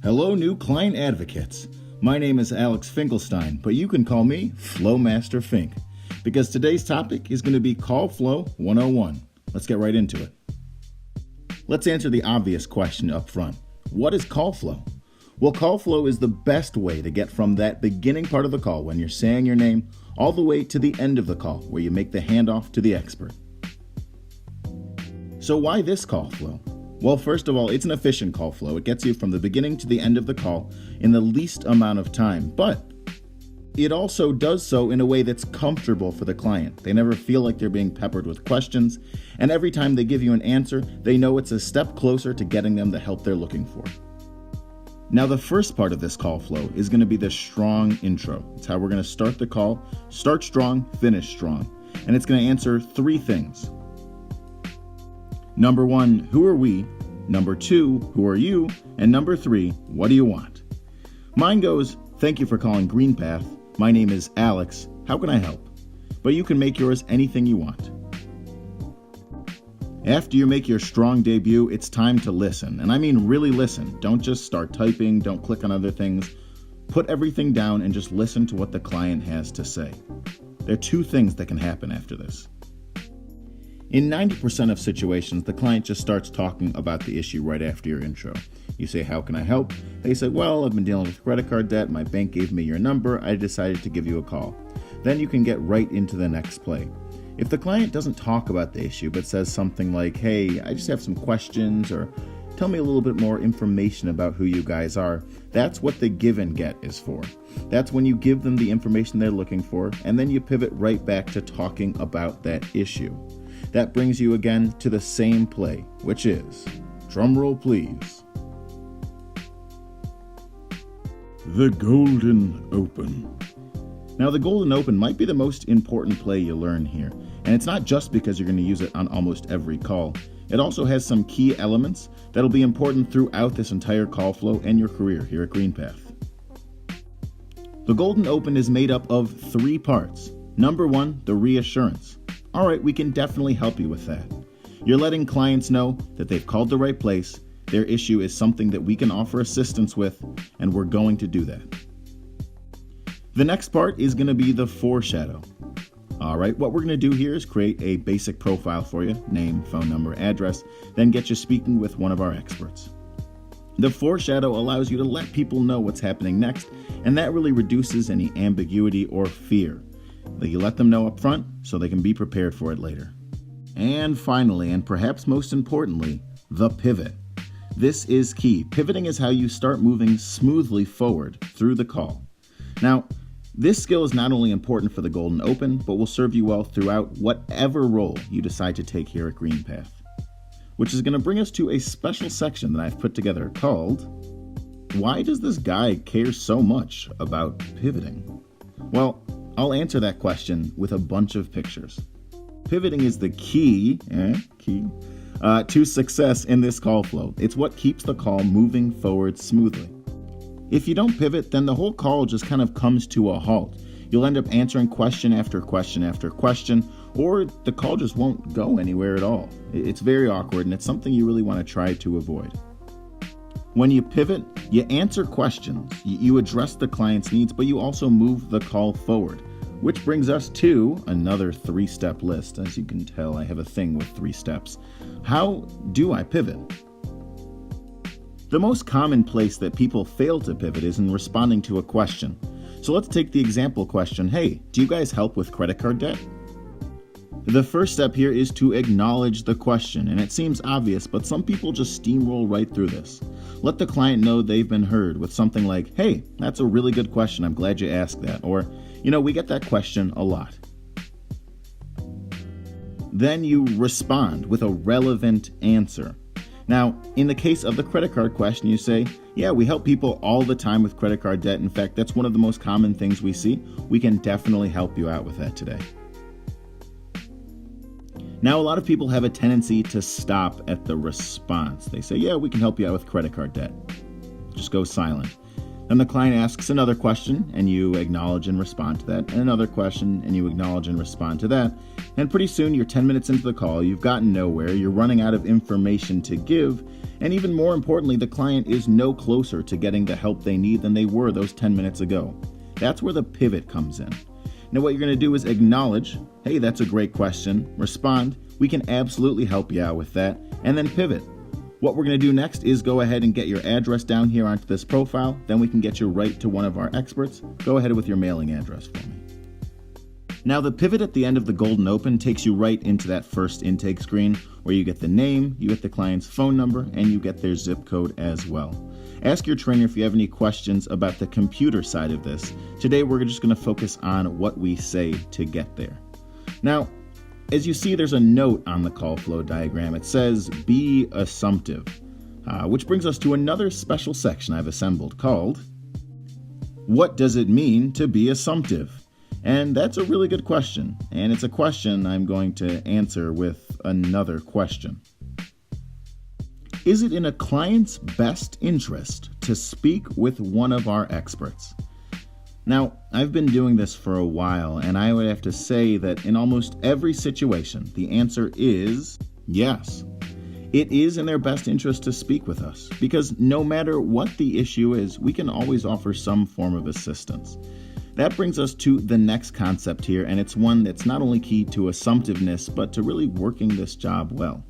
Hello, new client advocates. My name is Alex Finkelstein, but you can call me Flowmaster Fink, because today's topic is going to be Call Flow 101. Let's get right into it. Let's answer the obvious question up front. What is call flow? Well, call flow is the best way to get from that beginning part of the call when you're saying your name all the way to the end of the call where you make the handoff to the expert. So why this call flow? Well, first of all, it's an efficient call flow. It gets you from the beginning to the end of the call in the least amount of time, but it also does so in a way that's comfortable for the client. They never feel like they're being peppered with questions, and every time they give you an answer, they know it's a step closer to getting them the help they're looking for. Now, the first part of this call flow is going to be the strong intro. It's how we're going to start the call. Start strong, finish strong. And it's going to answer three things. Number one, who are we? Number two, who are you? And number three, what do you want? Mine goes, thank you for calling GreenPath. My name is Alex. How can I help? But you can make yours anything you want. After you make your strong debut, it's time to listen. And I mean really listen. Don't just start typing. Don't click on other things. Put everything down and just listen to what the client has to say. There are two things that can happen after this. In 90% of situations, the client just starts talking about the issue right after your intro. You say, how can I help? They say, well, I've been dealing with credit card debt. My bank gave me your number. I decided to give you a call. Then you can get right into the next play. If the client doesn't talk about the issue, but says something like, hey, I just have some questions, or tell me a little bit more information about who you guys are, that's what the give and get is for. That's when you give them the information they're looking for, and then you pivot right back to talking about that issue. That brings you again to the same play, which is, drumroll please, the Golden Open. Now, the Golden Open might be the most important play you learn here, and it's not just because you're going to use it on almost every call. It also has some key elements that'll be important throughout this entire call flow and your career here at GreenPath. The Golden Open is made up of three parts. Number one, the reassurance. All right, we can definitely help you with that. You're letting clients know that they've called the right place, their issue is something that we can offer assistance with, and we're going to do that. The next part is going to be the foreshadow. All right, what we're going to do here is create a basic profile for you, name, phone number, address, then get you speaking with one of our experts. The foreshadow allows you to let people know what's happening next, and that really reduces any ambiguity or fear. You let them know up front so they can be prepared for it later. And finally, and perhaps most importantly, the pivot. This is key. Pivoting is how you start moving smoothly forward through the call. Now, this skill is not only important for the Golden Open, but will serve you well throughout whatever role you decide to take here at GreenPath. Which is going to bring us to a special section that I've put together called, Why Does This Guy Care So Much About Pivoting? Well, I'll answer that question with a bunch of pictures. Pivoting is the key to success in this call flow. It's what keeps the call moving forward smoothly. If you don't pivot, then the whole call just kind of comes to a halt. You'll end up answering question after question after question, or the call just won't go anywhere at all. It's very awkward, and it's something you really want to try to avoid. When you pivot, you answer questions, you address the client's needs, but you also move the call forward. Which brings us to another 3-step list. As you can tell, I have a thing with 3 steps. How do I pivot? The most common place that people fail to pivot is in responding to a question. So let's take the example question, hey, do you guys help with credit card debt? The first step here is to acknowledge the question, and it seems obvious, but some people just steamroll right through this. Let the client know they've been heard with something like, hey, that's a really good question, I'm glad you asked that, or, we get that question a lot. Then you respond with a relevant answer. Now, in the case of the credit card question, you say, yeah, we help people all the time with credit card debt. In fact, that's one of the most common things we see. We can definitely help you out with that today. Now, a lot of people have a tendency to stop at the response. They say, yeah, we can help you out with credit card debt. Just go silent. Then the client asks another question, and you acknowledge and respond to that, and another question, and you acknowledge and respond to that. And pretty soon, you're 10 minutes into the call, you've gotten nowhere, you're running out of information to give, and even more importantly, the client is no closer to getting the help they need than they were those 10 minutes ago. That's where the pivot comes in. Now, what you're going to do is acknowledge, hey, that's a great question, respond, we can absolutely help you out with that, and then pivot. What we're going to do next is go ahead and get your address down here onto this profile. Then we can get you right to one of our experts. Go ahead with your mailing address for me. Now, the pivot at the end of the Golden Open takes you right into that first intake screen where you get the name, you get the client's phone number, and you get their zip code as well. Ask your trainer if you have any questions about the computer side of this. Today, we're just going to focus on what we say to get there. Now, as you see, there's a note on the call flow diagram. It says, be assumptive, which brings us to another special section I've assembled called, what does it mean to be assumptive? And that's a really good question. And it's a question I'm going to answer with another question. Is it in a client's best interest to speak with one of our experts? Now, I've been doing this for a while, and I would have to say that in almost every situation, the answer is yes. It is in their best interest to speak with us, because no matter what the issue is, we can always offer some form of assistance. That brings us to the next concept here, and it's one that's not only key to assumptiveness, but to really working this job well.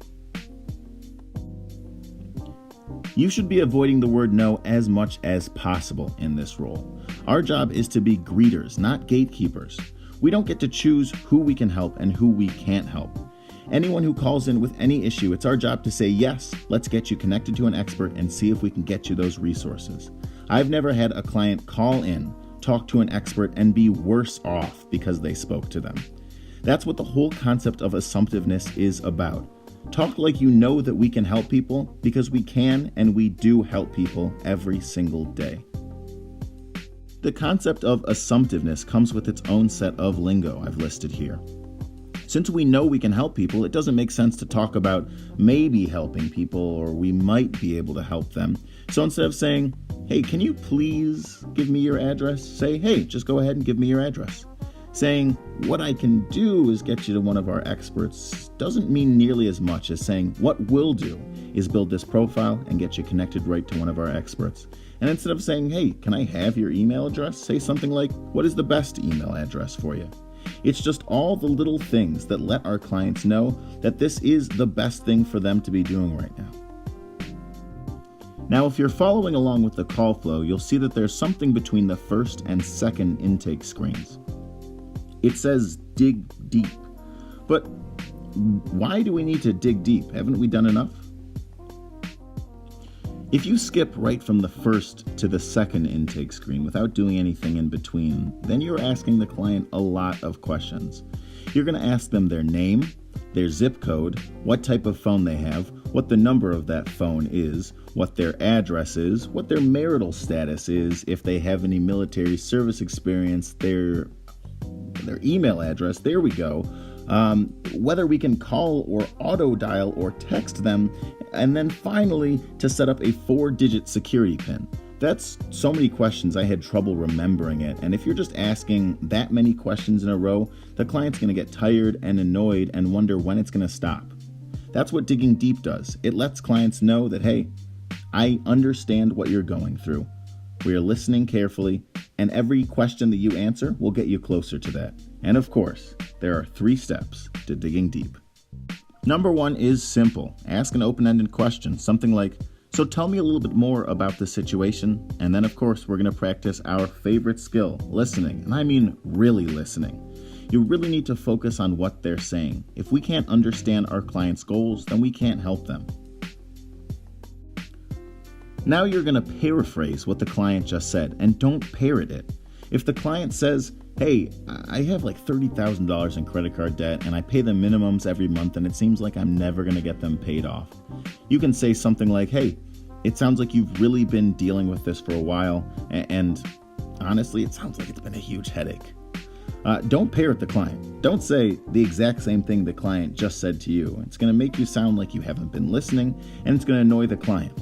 You should be avoiding the word no as much as possible in this role. Our job is to be greeters, not gatekeepers. We don't get to choose who we can help and who we can't help. Anyone who calls in with any issue, it's our job to say, yes, let's get you connected to an expert and see if we can get you those resources. I've never had a client call in, talk to an expert, and be worse off because they spoke to them. That's what the whole concept of assumptiveness is about. Talk like you know that we can help people, because we can and we do help people every single day. The concept of assumptiveness comes with its own set of lingo I've listed here. Since we know we can help people, it doesn't make sense to talk about maybe helping people or we might be able to help them. So instead of saying, hey, can you please give me your address? Say, hey, just go ahead and give me your address. Saying, what I can do is get you to one of our experts doesn't mean nearly as much as saying, what we'll do is build this profile and get you connected right to one of our experts. And instead of saying, hey, can I have your email address? Say something like, what is the best email address for you? It's just all the little things that let our clients know that this is the best thing for them to be doing right now. Now, if you're following along with the call flow, you'll see that there's something between the first and second intake screens. It says dig deep. But why do we need to dig deep? Haven't we done enough? If you skip right from the first to the second intake screen without doing anything in between, then you're asking the client a lot of questions. You're going to ask them their name, their zip code, what type of phone they have, what the number of that phone is, what their address is, what their marital status is, if they have any military service experience, their email address, there we go, whether we can call or auto dial or text them, and then finally to set up a 4-digit security PIN. That's so many questions I had trouble remembering it, and if you're just asking that many questions in a row, the client's going to get tired and annoyed and wonder when it's going to stop. That's what digging deep does. It lets clients know that, hey, I understand what you're going through. We are listening carefully, and every question that you answer will get you closer to that. And of course, there are 3 steps to digging deep. Number 1 is simple. Ask an open-ended question, something like, so tell me a little bit more about the situation. And then, of course, we're going to practice our favorite skill, listening. And I mean really listening. You really need to focus on what they're saying. If we can't understand our client's goals, then we can't help them. Now you're going to paraphrase what the client just said, and don't parrot it. If the client says, hey, I have like $30,000 in credit card debt and I pay the minimums every month and it seems like I'm never going to get them paid off, you can say something like, hey, it sounds like you've really been dealing with this for a while, and honestly, it sounds like it's been a huge headache. Don't parrot the client. Don't say the exact same thing the client just said to you. It's going to make you sound like you haven't been listening, and it's going to annoy the client.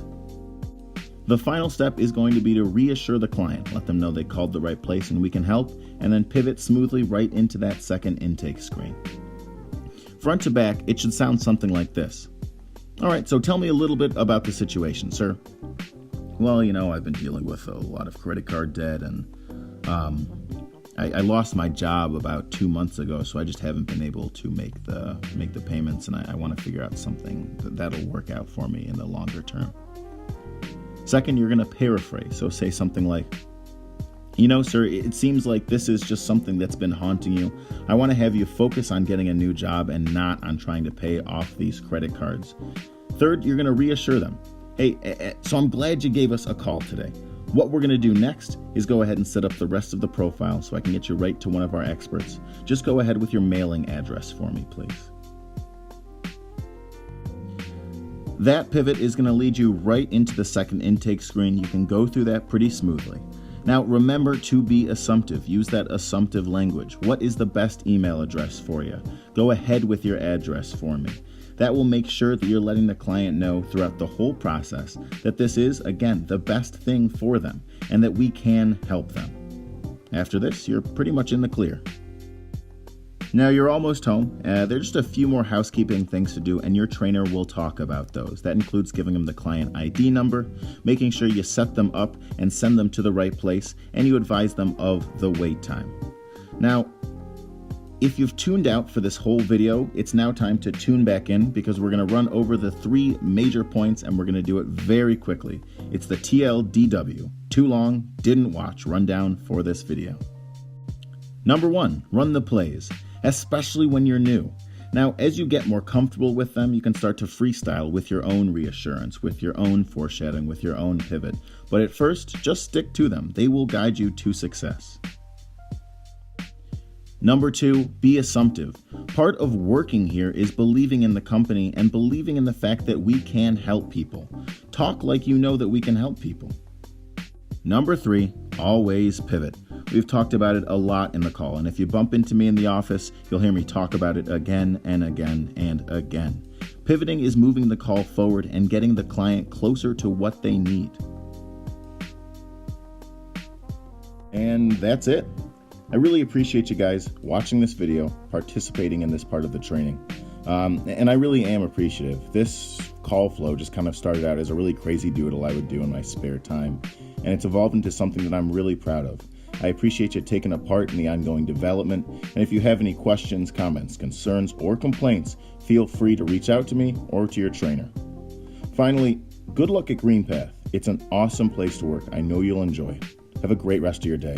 The final step is going to be to reassure the client, let them know they called the right place and we can help, and then pivot smoothly right into that second intake screen. Front to back, it should sound something like this. All right, so tell me a little bit about the situation, sir. Well, I've been dealing with a lot of credit card debt, and I lost my job about 2 months ago, so I just haven't been able to make the payments, and I want to figure out something that'll work out for me in the longer term. Second, you're going to paraphrase, so say something like, sir, it seems like this is just something that's been haunting you. I want to have you focus on getting a new job and not on trying to pay off these credit cards. Third, you're going to reassure them. Hey, so I'm glad you gave us a call today. What we're going to do next is go ahead and set up the rest of the profile so I can get you right to one of our experts. Just go ahead with your mailing address for me, please. That pivot is going to lead you right into the second intake screen. You can go through that pretty smoothly. Now, remember to be assumptive. Use that assumptive language. What is the best email address for you? Go ahead with your address for me. That will make sure that you're letting the client know throughout the whole process that this is, again, the best thing for them and that we can help them. After this, you're pretty much in the clear. Now you're almost home. There's just a few more housekeeping things to do, and your trainer will talk about those. That includes giving them the client ID number, making sure you set them up and send them to the right place, and you advise them of the wait time. Now, if you've tuned out for this whole video, it's now time to tune back in because we're going to run over the 3 major points and we're going to do it very quickly. It's the TLDW, too long, didn't watch, rundown for this video. Number 1, run the plays, especially when you're new. Now, as you get more comfortable with them, you can start to freestyle with your own reassurance, with your own foreshadowing, with your own pivot. But at first, just stick to them. They will guide you to success. Number 2, be assumptive. Part of working here is believing in the company and believing in the fact that we can help people. Talk like you know that we can help people. Number 3, always pivot. We've talked about it a lot in the call, and if you bump into me in the office, you'll hear me talk about it again and again and again. Pivoting is moving the call forward and getting the client closer to what they need. And that's it. I really appreciate you guys watching this video, participating in this part of the training. And I really am appreciative. This call flow just kind of started out as a really crazy doodle I would do in my spare time. And it's evolved into something that I'm really proud of. I appreciate you taking a part in the ongoing development. And if you have any questions, comments, concerns, or complaints, feel free to reach out to me or to your trainer. Finally, good luck at GreenPath. It's an awesome place to work. I know you'll enjoy. Have a great rest of your day.